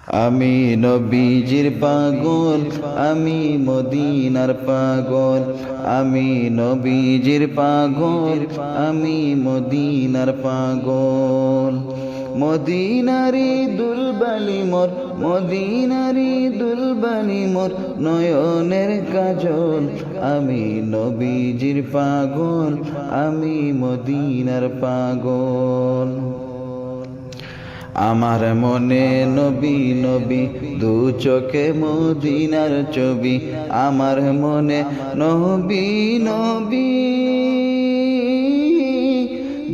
আমি নবীজির পাগল, আমি মদিনার পাগল। আমি নবীজির পাগল, আমি মদিনার পাগল। মদিনারি দুলবালি মোর, মদিনারি দুলবালি মোর নয়নের কাজল। আমি নবীজির পাগল, আমি মদিনার পাগল। আমার মনে নবী নবী, দু চোখে মদিনার ছবি। আমার মনে নবী নবী,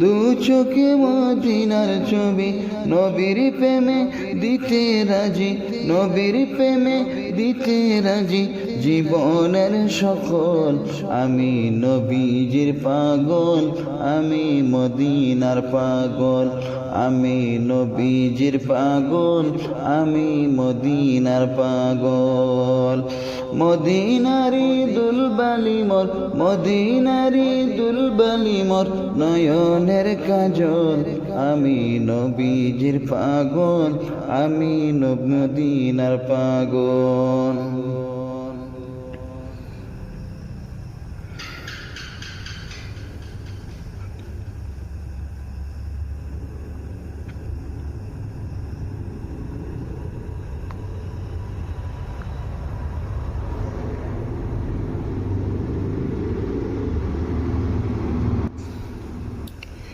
দু চোখে মদিনার ছবি। নবীর প্রেমে দিতে রাজি, নবীর প্রেমে দিতে রাজি জীবনের সকল। আমি নবীজির পাগল, আমি মদিনার পাগল। আমি নবীজির পাগল, আমি মদিনার পাগল। মদিনারি দুলবালি মোর, মদিনারি দুলবালি মোর নয়নের কাজল। আমি নবীজির পাগল, আমি মদিনার পাগল।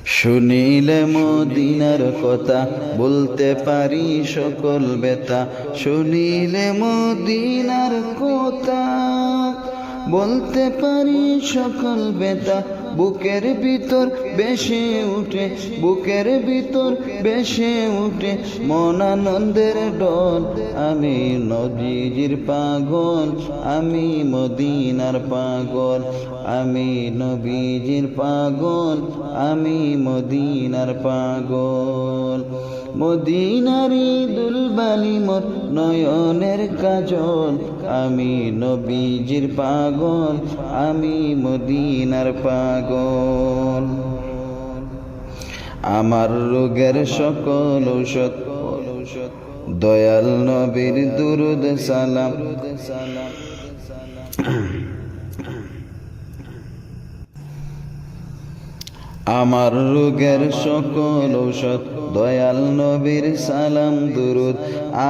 শুনিলে মদিনার কথা, বলতে পারি সকল ব্যথা। শুনিলে মদিনার কথা, বলতে পারি সকল ব্যথা। বুকের ভিতর বেশে উঠে, বুকের ভিতর বেশে উঠে মন আনন্দের ডল। আমি নবীজির পাগল, আমি মদিনার পাগল। আমি নবীজির পাগল, আমি মদিনার পাগল। মদিনারি দুলবালি মোর নয়নের কাজল। আমি নবীজির পাগল, আমি মদিনার পাগল। আমার রোগের সকল ঔষধ, দয়াল নবীর দুরুদ সালাম। আমার রোগের সকল ঔষধ, দয়াল নবীর সালাম দুরুদ।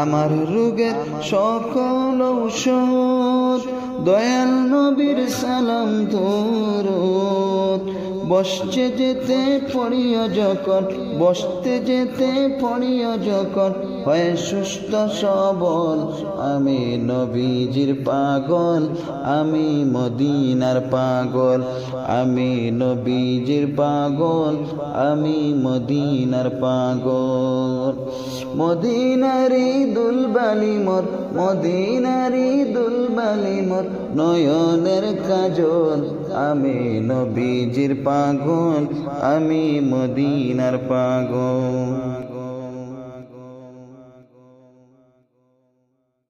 আমার রোগের সকল ঔষধ, দয়াল নবীর সালাম দুরুদ। বসতে যেতে পড়িও যখন, বসতে যেতে পড়িও যখন হয় সুস্থ সবল। আমি নবীজির পাগল, আমি মদিনার পাগল। আমি নবীজির পাগল, আমি মদিনার পাগল। মদিনারি দুলবালি মোর, মদিনারি দুলবালি মোর নয়নের কাজল। আমি নবীজির পাগল, আমি মদিনার পাগল।